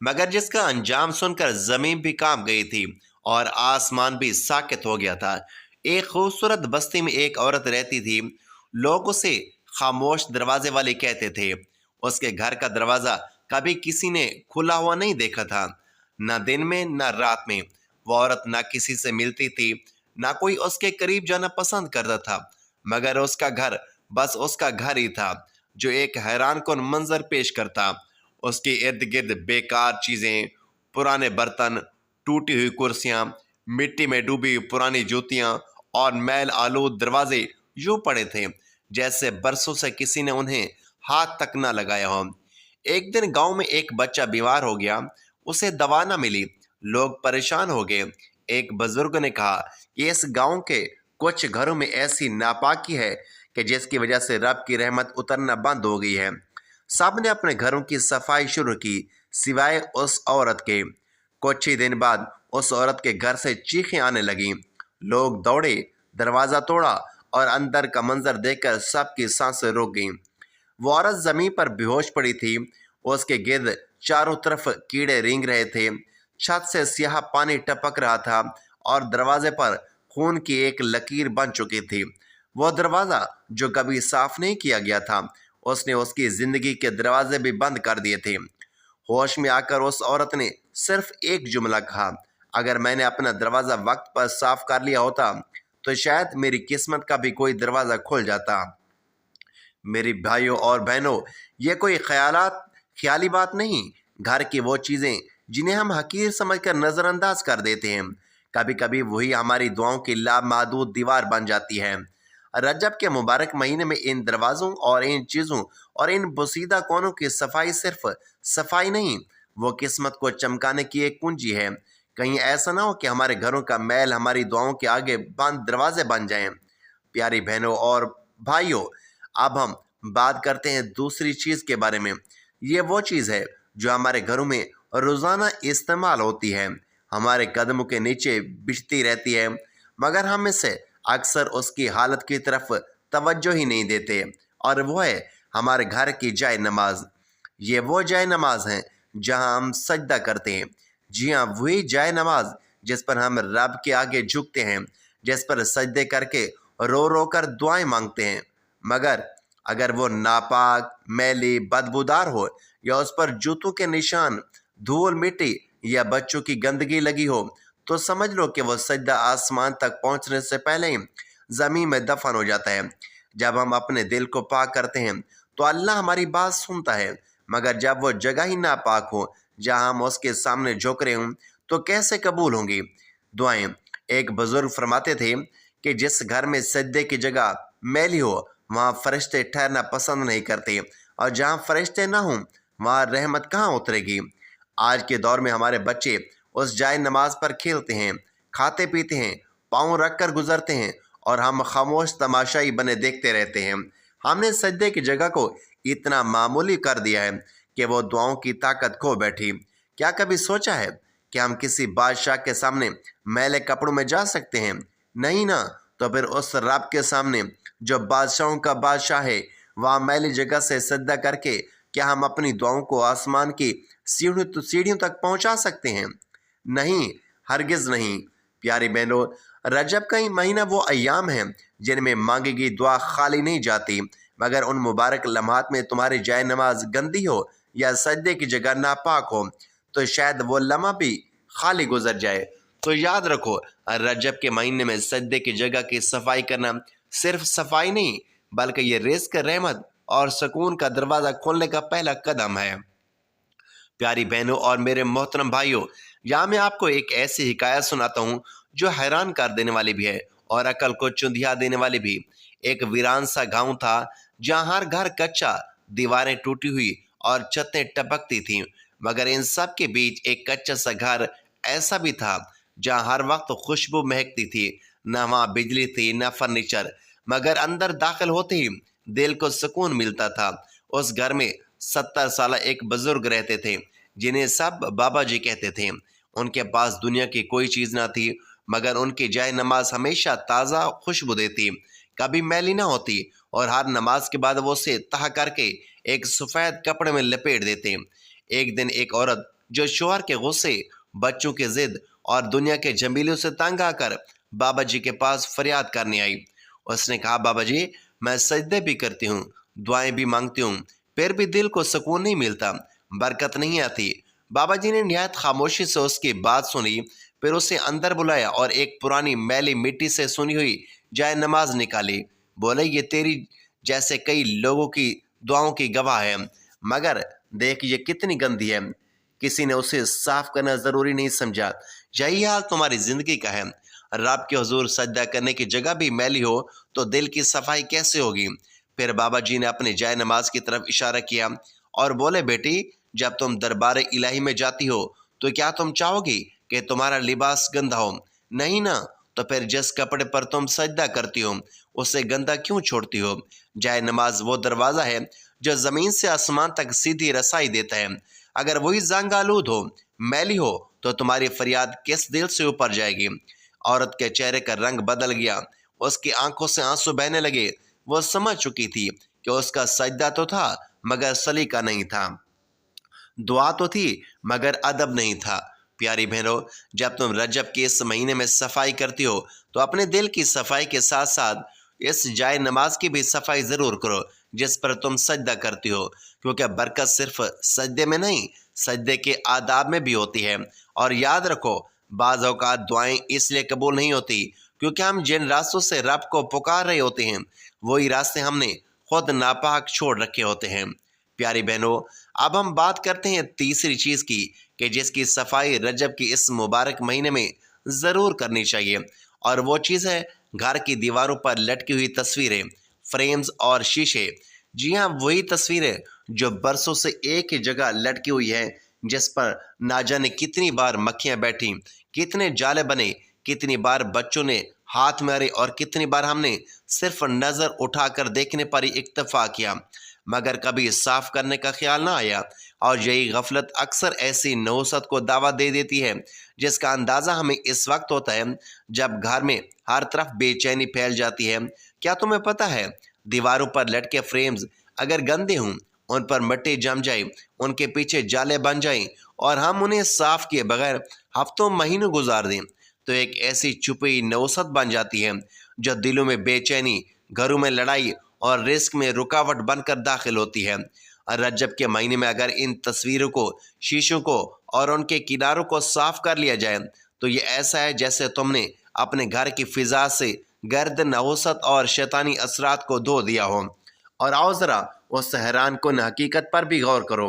مگر جس کا انجام سن کر زمین بھی کانپ گئی تھی اور آسمان بھی ساکت ہو گیا تھا۔ ایک خوبصورت بستی میں ایک عورت رہتی تھی۔ لوگ اسے خاموش دروازے والی کہتے تھے۔ اس کے گھر کا دروازہ کبھی کسی نے کھلا ہوا نہیں دیکھا تھا، نہ دن میں نہ رات میں۔ وہ عورت نہ کسی سے ملتی تھی، نہ کوئی اس کے قریب جانا پسند کرتا تھا، مگر اس کا گھر بس اس کا گھر ہی تھا جو ایک حیران کن منظر پیش کرتا۔ اس کے ارد گرد بیکار چیزیں، پرانے برتن، ٹوٹی ہوئی کرسیاں، مٹی میں ڈوبی پرانی جوتیاں اور میل آلود دروازے یوں پڑے تھے جیسے برسوں سے کسی نے انہیں ہاتھ تک نہ لگایا ہو۔ ایک دن گاؤں میں ایک بچہ بیمار ہو گیا، اسے دوا نہ ملی، لوگ پریشان ہو گئے۔ ایک بزرگ نے کہا کہ اس گاؤں کے کچھ گھروں میں ایسی ناپاکی ہے کہ جس کی وجہ سے رب کی رحمت اترنا بند ہو گئی ہے۔ سب نے اپنے گھروں کی صفائی شروع کی سوائے اس عورت کے۔ کچھ ہی دن بعد اس عورت کے گھر سے چیخیں آنے لگیں۔ لوگ دوڑے، دروازہ توڑا اور اندر کا منظر دیکھ کر سب کی سانسیں رک گئیں۔ وہ عورت زمین پر بے ہوش پڑی تھی، اس کے گرد چاروں طرف کیڑے رینگ رہے تھے، چھت سے سیاہ پانی ٹپک رہا تھا اور دروازے پر خون کی ایک لکیر بن چکی تھی۔ وہ دروازہ جو کبھی صاف نہیں کیا گیا تھا، اس نے اس کی زندگی کے دروازے بھی بند کر دیے تھے۔ ہوش میں آ کر اس عورت نے صرف ایک جملہ کہا، اگر میں نے اپنا دروازہ وقت پر صاف کر لیا ہوتا تو شاید میری قسمت کا بھی کوئی دروازہ کھل جاتا۔ میری بھائیوں اور بہنوں، یہ کوئی خیالی بات نہیں۔ گھر کی وہ چیزیں جنہیں ہم حقیر سمجھ کر نظر انداز کر دیتے ہیں، کبھی کبھی وہی ہماری دعاؤں کی لامحدود دیوار بن جاتی ہے۔ رجب کے مبارک مہینے میں ان دروازوں اور ان چیزوں اور ان بوسیدہ کونوں کی صفائی صرف صفائی نہیں، وہ قسمت کو چمکانے کی ایک کنجی ہے۔ کہیں ایسا نہ ہو کہ ہمارے گھروں کا میل ہماری دعاؤں کے آگے بند دروازے بن جائیں۔ پیاری بہنوں اور بھائیوں، اب ہم بات کرتے ہیں دوسری چیز کے بارے میں۔ یہ وہ چیز ہے جو ہمارے گھروں میں روزانہ استعمال ہوتی ہے، ہمارے قدموں کے نیچے بچھتی رہتی ہے، مگر ہم میں سے اکثر اس کی حالت کی طرف توجہ ہی نہیں دیتے، اور وہ ہے ہمارے گھر کی جائے نماز۔ یہ وہ جائے نماز ہیں جہاں ہم سجدہ کرتے ہیں۔ جی ہاں، وہی جائے نماز جس پر ہم رب کے آگے جھکتے ہیں، جس پر سجدے کر کے رو رو کر دعائیں مانگتے ہیں۔ مگر اگر وہ ناپاک، میلی، بدبودار ہو، یا اس پر جوتوں کے نشان، دھول مٹی یا بچوں کی گندگی لگی ہو، تو سمجھ لو کہ وہ سجدہ آسمان تک پہنچنے سے پہلے ہی زمین میں دفن ہو جاتا ہے۔ جب ہم اپنے دل کو پاک کرتے ہیں تو اللہ ہماری بات سنتا ہے، مگر جب وہ جگہ ہی ناپاک ہو جہاں ہم اس کے سامنے جھک رہے ہوں تو کیسے قبول ہوں گی دعائیں؟ ایک بزرگ فرماتے تھے کہ جس گھر میں سجدے کی جگہ میلی ہو وہاں فرشتے ٹھہرنا پسند نہیں کرتے، اور جہاں فرشتے نہ ہوں وہاں رحمت کہاں اترے گی؟ آج کے دور میں ہمارے بچے اس جائے نماز پر کھیلتے ہیں، کھاتے پیتے ہیں، پاؤں رکھ کر گزرتے ہیں، اور ہم خاموش تماشائی بنے دیکھتے رہتے ہیں۔ ہم نے سجدے کی جگہ کو اتنا معمولی کر دیا ہے کہ وہ دعاؤں کی طاقت کھو بیٹھی۔ کیا کبھی سوچا ہے کہ ہم کسی بادشاہ کے سامنے میلے کپڑوں میں جا سکتے ہیں؟ نہیں نا، تو پھر اس رب کے سامنے جو بادشاہوں کا بادشاہ ہے، وہاں میلی جگہ سے سجدہ کر کے کیا ہم اپنی دعاؤں کو آسمان کی سیڑھیوں تک پہنچا سکتے ہیں؟ نہیں، ہرگز نہیں۔ پیاری بہنوں، رجب کا ہی مہینہ وہ ایام ہیں جن میں مانگی گئی دعا خالی نہیں جاتی، مگر ان مبارک لمحات میں تمہاری جائے نماز گندی ہو یا سجدے کی جگہ ناپاک ہو تو شاید وہ لمحہ بھی خالی گزر جائے۔ تو یاد رکھو، رجب کے مہینے میں سجدے کی جگہ کی صفائی کرنا صرف صفائی نہیں، بلکہ یہ رزق، رحمت اور سکون کا دروازہ کھولنے کا پہلا قدم ہے۔ پیاری بہنوں اور میرے محترم بھائیوں، یہاں میں آپ کو ایک ایسی حکایت سناتا ہوں جو حیران کر دینے والی بھی ہے اور عقل کو چندھیا دینے والی بھی۔ ایک ویران سا گاؤں تھا جہاں ہر گھر کچا، دیواریں ٹوٹی ہوئی اور چھتیں ٹپکتی تھیں، مگر ان سب کے بیچ ایک کچا سا گھر ایسا بھی تھا جہاں ہر وقت خوشبو مہکتی تھی۔ نہ وہاں بجلی تھی، نہ فرنیچر، مگر اندر داخل ہوتے ہی دل کو سکون ملتا تھا۔ اس گھر میں 70 سالہ ایک بزرگ رہتے تھے جنہیں سب بابا جی کہتے تھے۔ ان کے پاس دنیا کی کوئی چیز نہ تھی، مگر ان کی جائے نماز ہمیشہ تازہ خوشبو دیتی، کبھی میلی نہ ہوتی، اور ہر نماز کے بعد وہ اسے تہہ کر کے ایک سفید کپڑے میں لپیٹ دیتے۔ ایک دن ایک عورت جو شوہر کے غصے، بچوں کی ضد اور دنیا کے جمیلوں سے تنگ آ کر بابا جی کے پاس فریاد کرنے آئی۔ اس نے کہا، بابا جی میں سجدے بھی کرتی ہوں، دعائیں بھی مانگتی ہوں، پھر بھی دل کو سکون نہیں ملتا، برکت نہیں آتی۔ بابا جی نے نہایت خاموشی سے اس کی بات سنی، پھر اسے اندر بلایا اور ایک پرانی میلی مٹی سے سنی ہوئی جائے نماز نکالی۔ بولے، یہ تیری جیسے کئی لوگوں کی دعاؤں کی گواہ ہے، مگر دیکھ یہ کتنی گندی ہے۔ کسی نے اسے صاف کرنا ضروری نہیں سمجھا۔ یہی حال تمہاری زندگی کا ہے۔ رب کے حضور سجدہ کرنے کی جگہ بھی میلی ہو تو دل کی صفائی کیسے ہوگی؟ پھر بابا جی نے اپنے جائے نماز کی طرف اشارہ کیا اور بولے، بیٹی جب تم دربار الہی میں جاتی ہو تو کیا تم چاہو گی کہ تمہارا لباس گندا ہو؟ نہیں نا، تو پھر جس کپڑے پر تم سجدہ کرتی ہو اسے گندا کیوں چھوڑتی ہو؟ جائے نماز وہ دروازہ ہے جو زمین سے آسمان تک سیدھی رسائی دیتا ہے۔ اگر وہی زنگ آلود ہو، میلی ہو، تو تمہاری فریاد کس دل سے اوپر جائے گی؟ عورت کے چہرے کا رنگ بدل گیا، اس کی آنکھوں سے آنسو بہنے لگے۔ وہ سمجھ چکی تھی کہ اس کا سجدہ تو تھا مگر سلیقہ نہیں تھا، دعا تو تھی مگر ادب نہیں تھا۔ پیاری بہنوں، جب تم رجب کے اس مہینے میں صفائی کرتی ہو تو اپنے دل کی صفائی کے ساتھ ساتھ اس جائے نماز کی بھی صفائی ضرور کرو جس پر تم سجدہ کرتی ہو، کیونکہ برکت صرف سجدے میں نہیں، سجدے کے آداب میں بھی ہوتی ہے۔ اور یاد رکھو، بعض اوقات دعائیں اس لیے قبول نہیں ہوتی کیونکہ ہم جن راستوں سے رب کو پکار رہے ہوتے ہیں وہی راستے ہم نے خود ناپاک چھوڑ رکھے ہوتے ہیں۔ پیاری بہنوں، اب ہم بات کرتے ہیں تیسری چیز کی کہ جس کی صفائی رجب کی اس مبارک مہینے میں ضرور کرنی چاہیے، اور وہ چیز ہے گھر کی دیواروں پر لٹکی ہوئی تصویریں، فریمز اور شیشے۔ جی ہاں، وہی تصویریں جو برسوں سے ایک ہی جگہ لٹکی ہوئی ہیں، جس پر نہ جانے کتنی بار مکھیاں بیٹھیں، کتنے جالے بنے، کتنی بار بچوں نے ہاتھ مارے اور کتنی بار ہم نے صرف نظر اٹھا کر دیکھنے پر ہی اکتفا کیا مگر کبھی صاف کرنے کا خیال نہ آیا۔ اور یہی غفلت اکثر ایسی نحوست کو دعوت دے دیتی ہے جس کا اندازہ ہمیں اس وقت ہوتا ہے جب گھر میں ہر طرف بے چینی پھیل جاتی ہے۔ کیا تمہیں پتہ ہے، دیواروں پر لٹکے فریمز اگر گندے ہوں، ان پر مٹی جم جائے، ان کے پیچھے جالے بن جائیں اور ہم انہیں صاف کیے بغیر ہفتوں مہینوں گزار دیں تو ایک ایسی چھپی نوست بن جاتی ہے جو دلوں میں بے چینی، گھروں میں لڑائی اور رزق میں رکاوٹ بن کر داخل ہوتی ہے۔ رجب کے مہینے میں اگر ان تصویروں کو، شیشوں کو اور ان کے کناروں کو صاف کر لیا جائے تو یہ ایسا ہے جیسے تم نے اپنے گھر کی فضا سے گرد نحوست اور شیطانی اثرات کو دھو دیا ہو۔ اور آؤ ذرا اس حیران کن حقیقت پر بھی غور کرو۔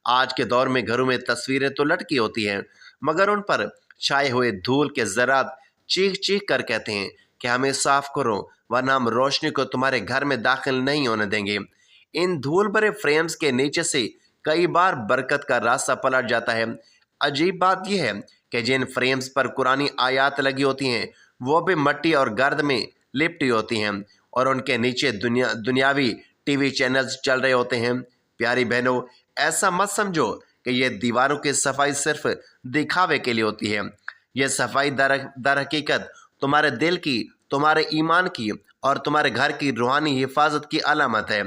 آج کے دور میں گھروں میں تصویریں تو لٹکی ہوتی ہیں مگر ان پر چھائے ہوئے دھول کے ذرات چیخ چیخ کر کہتے ہیں کہ ہمیں صاف کرو ورنہ ہم روشنی کو تمہارے گھر میں داخل نہیں ہونے دیں گے۔ ان دھول بھرے فریمز کے نیچے سے کئی بار برکت کا راستہ پلٹ جاتا ہے۔ عجیب بات یہ ہے کہ جن فریمز پر قرآنی آیات لگی ہوتی ہیں وہ بھی مٹی اور گرد میں لپٹی ہوتی ہیں اور ان کے نیچے دنیاوی ٹی وی چینلز چل رہے ہوتے ہیں۔ پیاری بہنوں، ایسا مت سمجھو کہ یہ دیواروں کی صفائی صرف دکھاوے کے لیے ہوتی ہے۔ یہ صفائی در حقیقت تمہارے دل کی، تمہارے ایمان کی اور تمہارے گھر کی روحانی حفاظت کی علامت ہے۔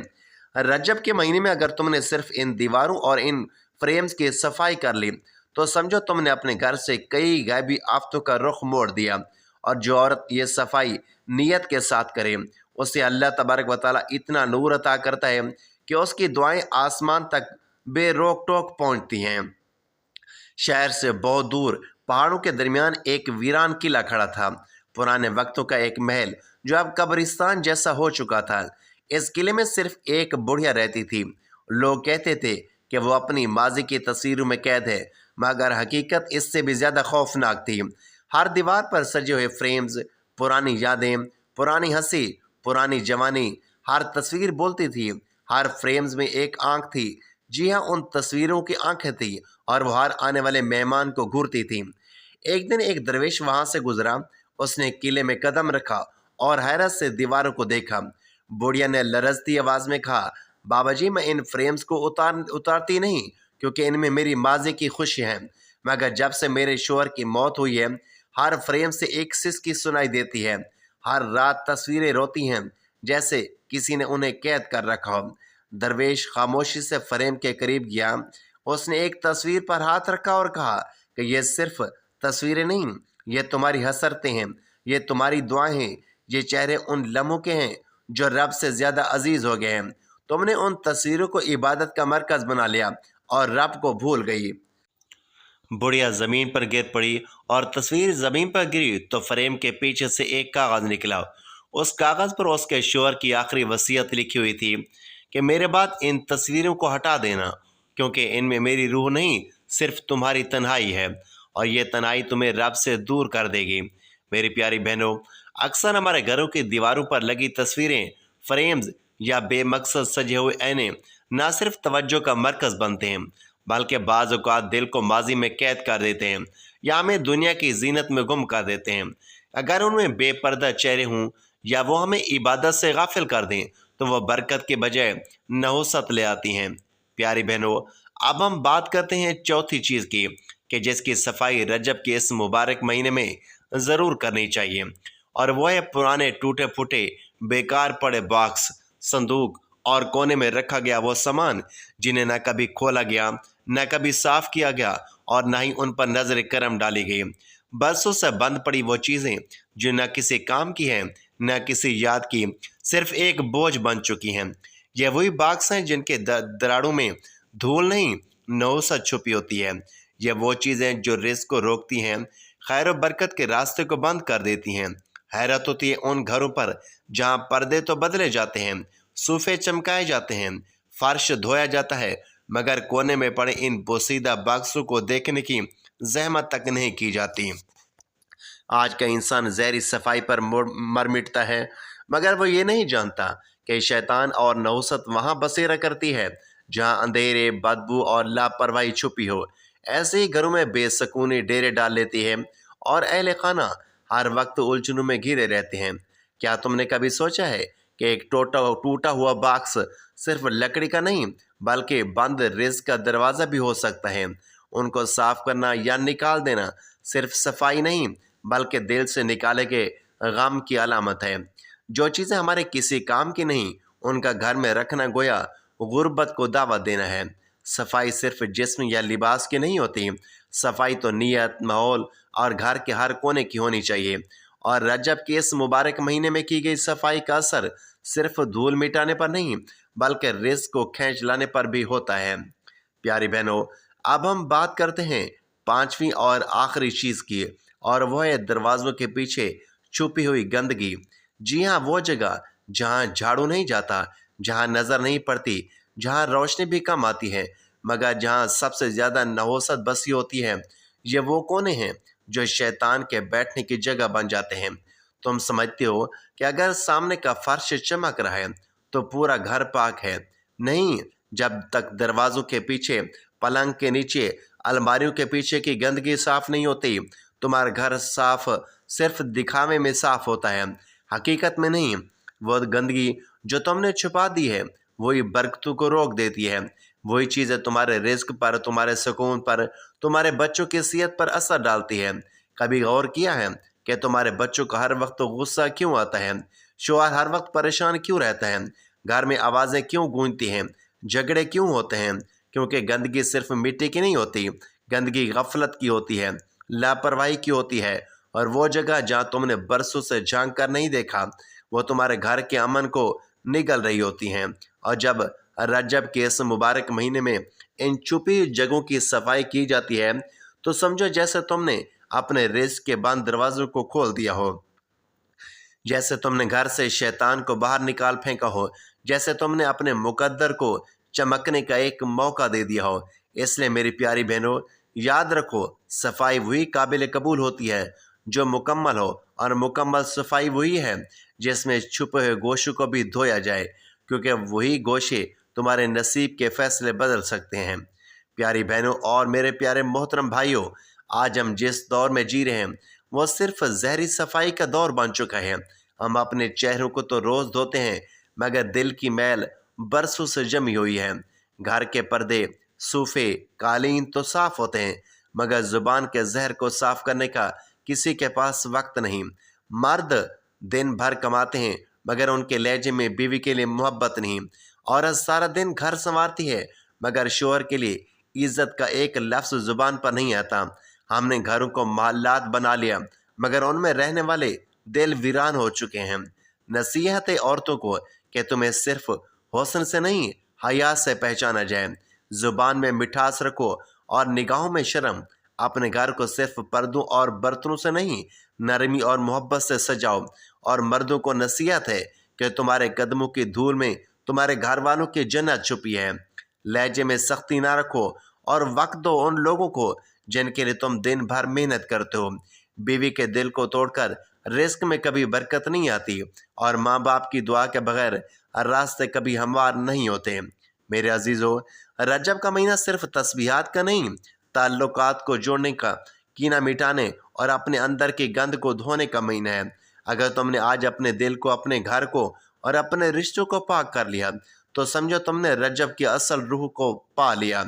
رجب کے مہینے میں اگر تم نے صرف ان دیواروں اور ان فریمز کی صفائی کر لی تو سمجھو تم نے اپنے گھر سے کئی غیبی آفتوں کا رخ موڑ دیا۔ اور جو عورت یہ صفائی نیت کے ساتھ کرے اسے اللہ تبارک و تعالیٰ اتنا نور عطا کرتا ہے کہ اس کی دعائیں آسمان تک بے روک ٹوک پہنچتی ہیں۔ شہر سے بہت دور پہاڑوں کے درمیان ایک ویران قلعہ کھڑا تھا، پرانے وقتوں کا ایک محل جو اب قبرستان جیسا ہو چکا تھا۔ اس قلعے میں صرف ایک بڑھیا رہتی تھی۔ لوگ کہتے تھے کہ وہ اپنی ماضی کی تصویروں میں قید ہے مگر حقیقت اس سے بھی زیادہ خوفناک تھی۔ ہر دیوار پر سجے ہوئے فریمز، پرانی یادیں، پرانی ہنسی، پرانی جوانی، ہر تصویر بولتی تھی۔ ہر فریمز میں ایک آنکھ تھی، جی ہاں، ان تصویروں کی آنکھیں تھیں اور وہ ہر آنے والے مہمان کو گھورتی تھیں۔ ایک دن ایک درویش وہاں سے گزرا، اس نے قلعے میں قدم رکھا اور حیرت سے دیواروں کو دیکھا۔ بوڑھیا نے لرزتی آواز میں کہا، بابا جی میں ان فریمز کو اتارتی نہیں کیونکہ ان میں میری ماضی کی خوشی ہے، مگر جب سے میرے شوہر کی موت ہوئی ہے ہر فریم سے ایک سسکی سنائی دیتی ہے۔ ہر رات تصویریں روتی ہیں جیسے کسی نے انہیں قید کر رکھا ہو۔ درویش خاموشی سے فریم کے قریب گیا اس نے ایک تصویر پر ہاتھ رکھا اور کہا کہ یہ صرف تصویریں نہیں، یہ تمہاری حسرتیں ہیں، یہ تمہاری دعائیں ہیں، یہ چہرے ان لمحوں کے ہیں جو رب سے زیادہ عزیز ہو گئے ہیں۔ تم نے ان تصویروں کو عبادت کا مرکز بنا لیا اور رب کو بھول گئی۔ بڑھیا زمین پر گر پڑی اور تصویر زمین پر گری تو فریم کے پیچھے سے ایک کاغذ نکلا۔ اس کاغذ پر اس کے شوہر کی آخری وصیت لکھی ہوئی تھی کہ میرے بعد ان تصویروں کو ہٹا دینا، کیونکہ ان میں میری روح نہیں، صرف تمہاری تنہائی ہے، اور یہ تنہائی تمہیں رب سے دور کر دے گی۔ میری پیاری بہنوں، اکثر ہمارے گھروں کی دیواروں پر لگی تصویریں، فریمز یا بے مقصد سجے ہوئے آئینے نہ صرف توجہ کا مرکز بنتے ہیں، بلکہ بعض اوقات دل کو ماضی میں قید کر دیتے ہیں یا ہمیں دنیا کی زینت میں گم کر دیتے ہیں۔ اگر ان میں بے پردہ چہرے ہوں یا وہ ہمیں عبادت سے غافل کر دیں تو وہ برکت کے بجائے نحوست لے آتی ہیں۔ پیاری بہنوں، اب ہم بات کرتے ہیں چوتھی چیز کی کہ جس کی صفائی رجب کے اس مبارک مہینے میں ضرور کرنی چاہیے، اور وہ ہے پرانے ٹوٹے پھوٹے بیکار پڑے باکس، صندوق اور کونے میں رکھا گیا وہ سامان جنہیں نہ کبھی کھولا گیا، نہ کبھی صاف کیا گیا اور نہ ہی ان پر نظر کرم ڈالی گئی۔ برسوں سے بند پڑی وہ چیزیں جو نہ کسی کام کی ہیں نہ کسی یاد کی، صرف ایک بوجھ بن چکی ہیں۔ یہ وہی باکس ہیں جن کے دراڑوں میں دھول نہیں، نحوست چھپی ہوتی ہے۔ یہ وہ چیزیں جو رزق کو روکتی ہیں، خیر و برکت کے راستے کو بند کر دیتی ہیں۔ حیرت ہوتی ہے ان گھروں پر جہاں پردے تو بدلے جاتے ہیں، صوفے چمکائے جاتے ہیں، فرش دھویا جاتا ہے، مگر کونے میں پڑے ان بوسیدہ باکسوں کو دیکھنے کی زحمت تک نہیں کی جاتی۔ آج کا انسان ظاہری صفائی پر مر مٹتا ہے، مگر وہ یہ نہیں جانتا کہ شیطان اور نحوست وہاں بسیرا کرتی ہے جہاں اندھیرے، بدبو اور لاپرواہی چھپی ہو۔ ایسے ہی گھروں میں بے سکونی ڈیرے ڈال لیتی ہے اور اہل خانہ ہر وقت الجھنوں میں گھرے رہتے ہیں۔ کیا تم نے کبھی سوچا ہے کہ ایک ٹوٹا ہوا باکس صرف لکڑی کا نہیں بلکہ بند رزق کا دروازہ بھی ہو سکتا ہے؟ ان کو صاف کرنا یا نکال دینا صرف صفائی نہیں بلکہ دل سے نکالے گئے غم کی علامت ہے۔ جو چیزیں ہمارے کسی کام کی نہیں، ان کا گھر میں رکھنا گویا غربت کو دعوت دینا ہے۔ صفائی صرف جسم یا لباس کی نہیں ہوتی، صفائی تو نیت، ماحول اور گھر کے ہر کونے کی ہونی چاہیے۔ اور رجب کے اس مبارک مہینے میں کی گئی صفائی کا اثر صرف دھول مٹانے پر نہیں بلکہ رزق کو کھینچ لانے پر بھی ہوتا ہے۔ پیاری بہنوں، اب ہم بات کرتے ہیں پانچویں اور آخری چیز کی، اور وہ ہے دروازوں کے پیچھے چھپی ہوئی گندگی۔ جی ہاں، وہ جگہ جہاں جھاڑو نہیں جاتا، جہاں نظر نہیں پڑتی، جہاں روشنی بھی کم آتی ہے، مگر جہاں سب سے زیادہ نحوست بسی ہوتی ہے۔ یہ وہ کونے ہیں جو شیطان کے بیٹھنے کی جگہ بن جاتے ہیں۔ تم سمجھتے ہو کہ اگر سامنے کا فرش چمک رہا ہے تو پورا گھر پاک ہے؟ نہیں، جب تک دروازوں کے پیچھے، پلنگ کے نیچے، الماریوں کے پیچھے کی گندگی صاف نہیں ہوتی، تمہارا گھر صاف صرف دکھاوے میں صاف ہوتا ہے، حقیقت میں نہیں۔ وہ گندگی جو تم نے چھپا دی ہے وہی برکتوں کو روک دیتی ہے۔ وہی چیزیں تمہارے رزق پر، تمہارے سکون پر، تمہارے بچوں کی صحت پر اثر ڈالتی ہے۔ کبھی غور کیا ہے کہ تمہارے بچوں کو ہر وقت غصہ کیوں آتا ہے؟ شوہر ہر وقت پریشان کیوں رہتا ہے؟ گھر میں آوازیں کیوں گونجتی ہیں؟ جھگڑے کیوں ہوتے ہیں؟ کیونکہ گندگی صرف مٹی کی نہیں ہوتی، گندگی غفلت کی ہوتی ہے، لاپرواہی کی ہوتی ہے، اور وہ جگہ جہاں تم نے برسوں سے جھانک کر نہیں دیکھا وہ تمہارے گھر کے امن کو نگل رہی ہوتی ہیں۔ اور جب رجب کے اس مبارک مہینے میں ان چھپی جگہوں کی صفائی کی جاتی ہے تو سمجھو جیسے تم نے اپنے رزق کے بند دروازوں کو کھول دیا ہو، جیسے تم نے گھر سے شیطان کو باہر نکال پھینکا ہو، جیسے تم نے اپنے مقدر کو چمکنے کا ایک موقع دے دیا ہو۔ اس لیے میری پیاری بہنوں، یاد رکھو، صفائی وہی قابل قبول ہوتی ہے جو مکمل ہو، اور مکمل صفائی وہی ہے جس میں چھپے ہوئے گوشوں کو بھی دھویا جائے، کیونکہ وہی گوشے تمہارے نصیب کے فیصلے بدل سکتے ہیں۔ پیاری بہنوں اور میرے پیارے محترم بھائیوں، آج ہم جس دور میں جی رہے ہیں وہ صرف ظاہری صفائی کا دور بن چکا ہے۔ ہم اپنے چہروں کو تو روز دھوتے ہیں مگر دل کی میل برسوں سے جمی ہوئی ہے۔ گھر کے پردے، صوفے، قالین تو صاف ہوتے ہیں مگر زبان کے زہر کو صاف کرنے کا کسی کے پاس وقت نہیں۔ مرد دن بھر کماتے ہیں مگر ان کے لہجے میں بیوی کے لیے محبت نہیں۔ عورت سارا دن گھر سنوارتی ہے مگر شوہر کے لیے عزت کا ایک لفظ زبان پر نہیں آتا۔ ہم نے گھروں کو محلات بنا لیا مگر ان میں رہنے والے دل ویران ہو چکے ہیں۔ نصیحت ہے عورتوں کو کہ تمہیں صرف حسن سے نہیں حیا سے پہچانا جائے۔ زبان میں مٹھاس رکھو اور نگاہوں میں شرم۔ اپنے گھر کو صرف پردوں اور برتنوں سے نہیں نرمی اور محبت سے سجاؤ۔ اور مردوں کو نصیحت ہے کہ تمہارے قدموں کی دھول میں تمہارے گھر والوں کی جنت چھپی ہے۔ لہجے میں سختی نہ رکھو اور وقت دو ان لوگوں کو جن کے لیے تم دن بھر محنت کرتے ہو۔ بیوی کے دل کو توڑ کر رزق میں کبھی برکت نہیں آتی، اور ماں باپ کی دعا کے بغیر راستے کبھی ہموار نہیں ہوتے۔ میرے عزیزو، رجب کا مہینہ صرف تسبیحات کا نہیں، تعلقات کو جوڑنے کا، کینہ مٹانے اور اپنے اندر کی گند کو دھونے کا مہینہ ہے۔ اگر تم نے آج اپنے دل کو، اپنے گھر کو اور اپنے رشتوں کو پاک کر لیا تو سمجھو تم نے رجب کی اصل روح کو پا لیا۔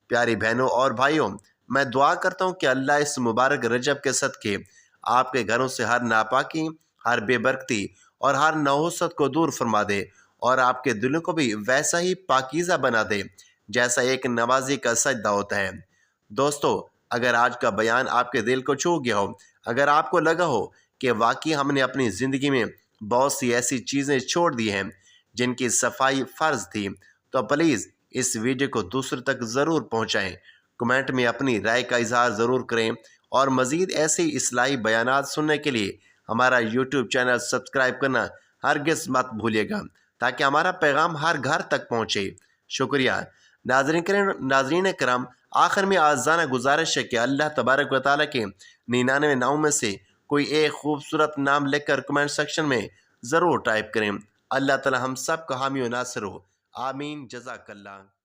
پیاری بہنوں اور بھائیوں، میں دعا کرتا ہوں کہ اللہ اس مبارک رجب کے صدقے آپ کے گھروں سے ہر ناپاکی، ہر بے برکتی اور ہر نحوست کو دور فرما دے، اور آپ کے دلوں کو بھی ویسا ہی پاکیزہ بنا دے جیسا ایک نوازی کا سجدہ ہوتا ہے۔ دوستو، اگر آج کا بیان آپ کے دل کو چھو گیا ہو، اگر آپ کو لگا ہو کہ واقعی ہم نے اپنی زندگی میں بہت سی ایسی چیزیں چھوڑ دی ہیں جن کی صفائی فرض تھی، تو پلیز اس ویڈیو کو دوسروں تک ضرور پہنچائیں۔ کمنٹ میں اپنی رائے کا اظہار ضرور کریں، اور مزید ایسے اصلاحی بیانات سننے کے لیے ہمارا یوٹیوب چینل سبسکرائب کرنا ہرگز مت بھولیے گا، تاکہ ہمارا پیغام ہر گھر تک پہنچے۔ شکریہ۔ ناظرین کرام، آخر میں آزانہ گزارش ہے کہ اللہ تبارک و تعالیٰ کے 99 ناموں میں سے کوئی ایک خوبصورت نام لکھ کر کمنٹ سیکشن میں ضرور ٹائپ کریں۔ اللہ تعالیٰ ہم سب کا حامی و ناصر ہو۔ آمین۔ جزاک اللہ۔